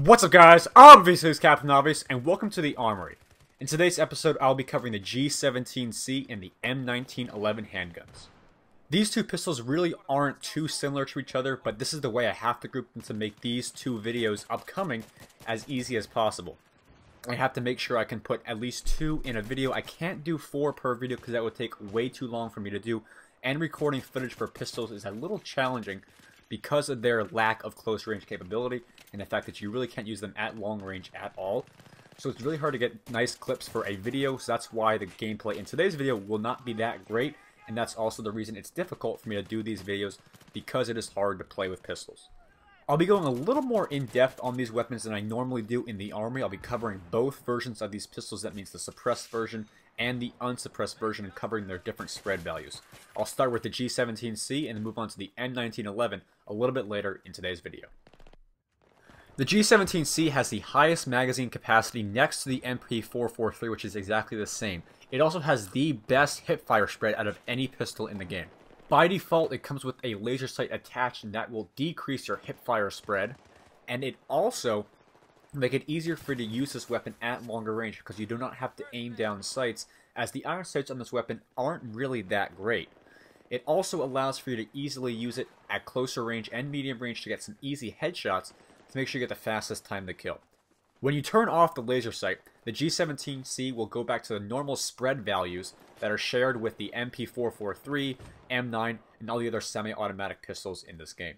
What's up, guys? Obviously, it's Captain Obvious, and welcome to the Armory. In today's episode, I'll be covering the G17C and the M1911 handguns. These two pistols really aren't too similar to each other, but this is the way I have to group them to make these two videos upcoming as easy as possible. I have to make sure I can put at least two in a video. I can't do 4 per video because that would take way too long for me to do, and recording footage for pistols is a little challenging because of their lack of close range capability and the fact that you really can't use them at long range at all. So it's really hard to get nice clips for a video, so that's why the gameplay in today's video will not be that great, and that's also the reason it's difficult for me to do these videos, because it is hard to play with pistols. I'll be going a little more in-depth on these weapons than I normally do in the Armory. I'll be covering both versions of these pistols, that means the suppressed version and the unsuppressed version, and covering their different spread values. I'll start with the G17C and then move on to the M1911 a little bit later in today's video. The G17C has the highest magazine capacity next to the MP443, which is exactly the same. It also has the best hipfire spread out of any pistol in the game. By default, it comes with a laser sight attached, and that will decrease your hipfire spread, and it also make it easier for you to use this weapon at longer range because you do not have to aim down sights, as the iron sights on this weapon aren't really that great. It also allows for you to easily use it at closer range and medium range to get some easy headshots to make sure you get the fastest time to kill. When you turn off the laser sight, the G17C will go back to the normal spread values that are shared with the MP443, M9, and all the other semi-automatic pistols in this game.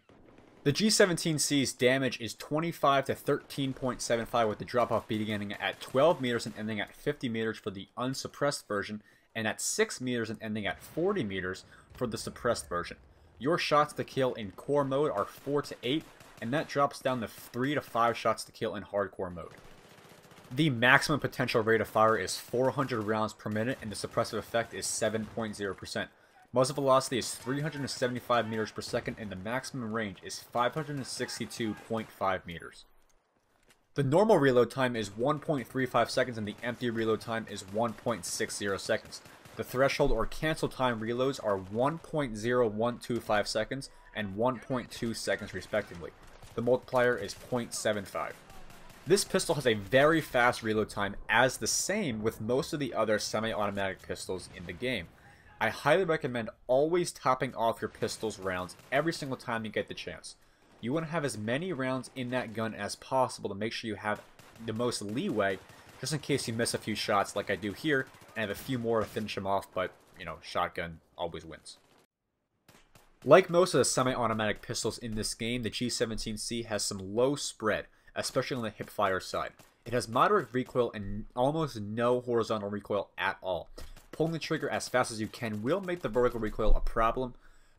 The G17C's damage is 25 to 13.75, with the drop-off beginning at 12 meters and ending at 50 meters for the unsuppressed version, and at 6 meters and ending at 40 meters for the suppressed version. Your shots to kill in core mode are 4 to 8, and that drops down to 3 to 5 shots to kill in hardcore mode. The maximum potential rate of fire is 400 rounds per minute, and the suppressive effect is 7.0%. Muzzle velocity is 375 meters per second, and the maximum range is 562.5 meters. The normal reload time is 1.35 seconds, and the empty reload time is 1.60 seconds. The threshold or cancel time reloads are 1.0125 seconds and 1.2 seconds respectively. The multiplier is 0.75. This pistol has a very fast reload time, as the same with most of the other semi-automatic pistols in the game. I highly recommend always topping off your pistol's rounds every single time you get the chance. You want to have as many rounds in that gun as possible to make sure you have the most leeway, just in case you miss a few shots like I do here, and have a few more to finish them off, but, you know, shotgun always wins. Like most of the semi-automatic pistols in this game, the G17C has some low spread, especially on the hipfire side. It has moderate recoil and almost no horizontal recoil at all. Pulling the trigger as fast as you can will make the vertical recoil a problem,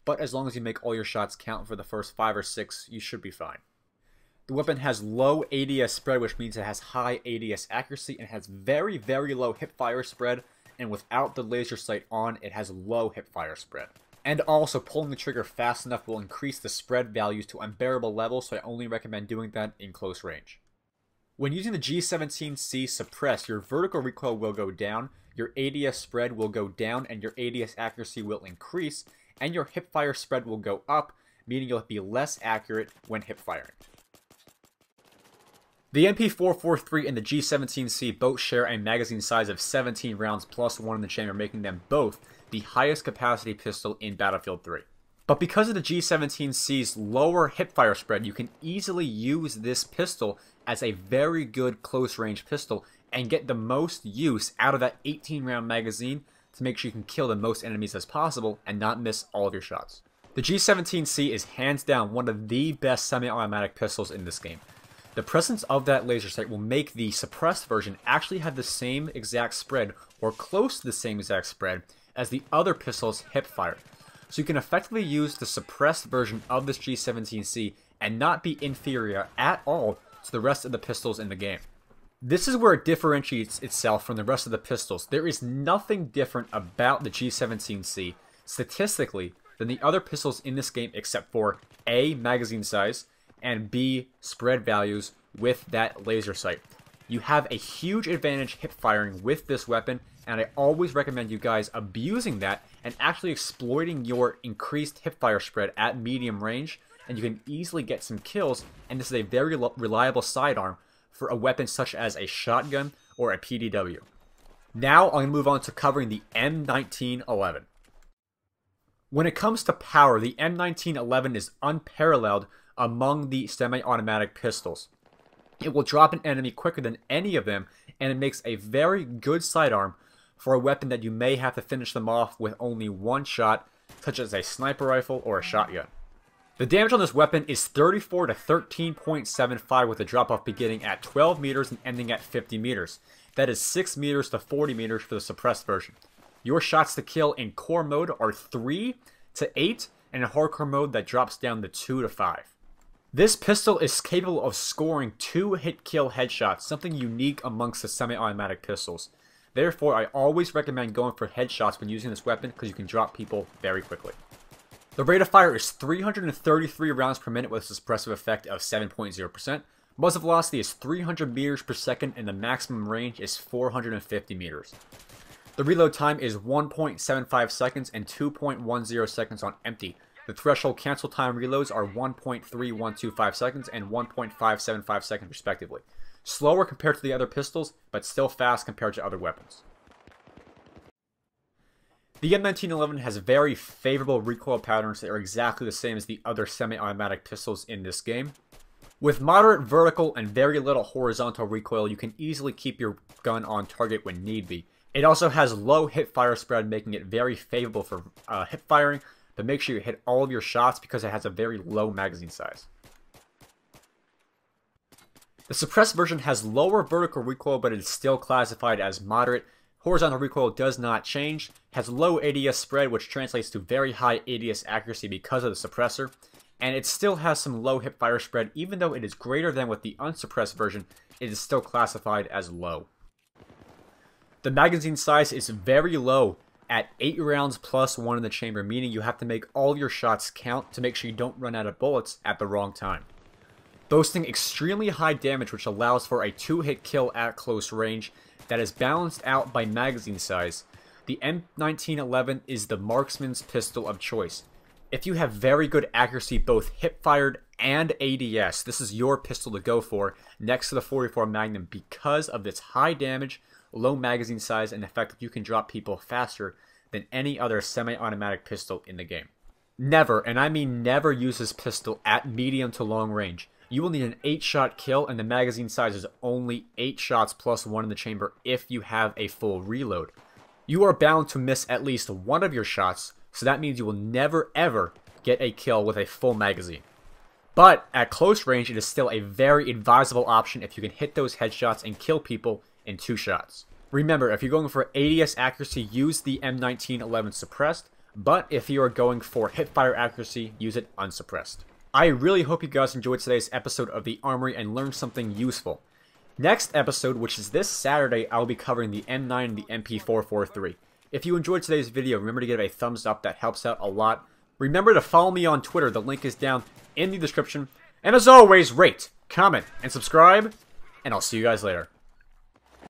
but as long as you make all your shots count for the first 5 or 6, you should be fine. The weapon has low ADS spread, which means it has high ADS accuracy, and has very, very low hipfire spread, and without the laser sight on, it has low hipfire spread. And also, pulling the trigger fast enough will increase the spread values to unbearable levels, so I only recommend doing that in close range. When using the G17C suppressed, your vertical recoil will go down, your ADS spread will go down, and your ADS accuracy will increase, and your hipfire spread will go up, meaning you'll be less accurate when hipfiring. The MP443 and the G17C both share a magazine size of 17 rounds plus 1 in the chamber, making them both the highest capacity pistol in Battlefield 3. But because of the G17C's lower hipfire spread, you can easily use this pistol as a very good close range pistol and get the most use out of that 18 round magazine to make sure you can kill the most enemies as possible and not miss all of your shots. The G17C is hands down one of the best semi-automatic pistols in this game. The presence of that laser sight will make the suppressed version actually have the same exact spread, or close to the same exact spread, as the other pistol's hipfire. So you can effectively use the suppressed version of this G17C and not be inferior at all to the rest of the pistols in the game. This is where it differentiates itself from the rest of the pistols. There is nothing different about the G17C statistically than the other pistols in this game, except for A, magazine size, and B, spread values with that laser sight. You have a huge advantage hip firing with this weapon, and I always recommend you guys abusing that and actually exploiting your increased hipfire spread at medium range and you can easily get some kills, and this is a very reliable sidearm for a weapon such as a shotgun or a PDW. Now I'm going to move on to covering the M1911. When it comes to power, the M1911 is unparalleled among the semi-automatic pistols. It will drop an enemy quicker than any of them, and it makes a very good sidearm for a weapon that you may have to finish them off with only one shot, such as a sniper rifle or a shotgun. The damage on this weapon is 34 to 13.75 with a drop-off beginning at 12 meters and ending at 50 meters. That is 6 meters to 40 meters for the suppressed version. Your shots to kill in core mode are 3 to 8, and in hardcore mode that drops down to 2 to 5. This pistol is capable of scoring 2 hit-kill headshots, something unique amongst the semi-automatic pistols. Therefore, I always recommend going for headshots when using this weapon because you can drop people very quickly. The rate of fire is 333 rounds per minute with a suppressive effect of 7.0%. Muzzle velocity is 300 meters per second and the maximum range is 450 meters. The reload time is 1.75 seconds and 2.10 seconds on empty. The threshold cancel time reloads are 1.3125 seconds and 1.575 seconds respectively. Slower compared to the other pistols, but still fast compared to other weapons. The M1911 has very favorable recoil patterns that are exactly the same as the other semi-automatic pistols in this game. With moderate vertical and very little horizontal recoil, you can easily keep your gun on target when need be. It also has low hip-fire spread, making it very favorable for hip firing, but make sure you hit all of your shots because it has a very low magazine size. The suppressed version has lower vertical recoil, but it is still classified as moderate. Horizontal recoil does not change, has low ADS spread, which translates to very high ADS accuracy because of the suppressor, and it still has some low hip-fire spread. Even though it is greater than with the unsuppressed version, it is still classified as low. The magazine size is very low at 8 rounds plus 1 in the chamber, meaning you have to make all your shots count to make sure you don't run out of bullets at the wrong time. Boasting extremely high damage, which allows for a 2-hit kill at close range that is balanced out by magazine size, the M1911 is the marksman's pistol of choice. If you have very good accuracy, both hip-fired and ADS, this is your pistol to go for next to the 44 Magnum because of its high damage, low magazine size, and the fact that you can drop people faster than any other semi-automatic pistol in the game. Never, and I mean never, use this pistol at medium to long range. You will need an 8-shot kill, and the magazine size is only 8 shots plus 1 in the chamber if you have a full reload. You are bound to miss at least one of your shots, so that means you will never ever get a kill with a full magazine. But at close range, it is still a very advisable option if you can hit those headshots and kill people in 2 shots. Remember, if you're going for ADS accuracy, use the M1911 suppressed, but if you are going for hipfire accuracy, use it unsuppressed. I really hope you guys enjoyed today's episode of the Armory and learned something useful. Next episode, which is this Saturday, I'll be covering the M9 and the MP443. If you enjoyed today's video, remember to give it a thumbs up, that helps out a lot. Remember to follow me on Twitter, the link is down in the description. And as always, rate, comment, and subscribe, and I'll see you guys later.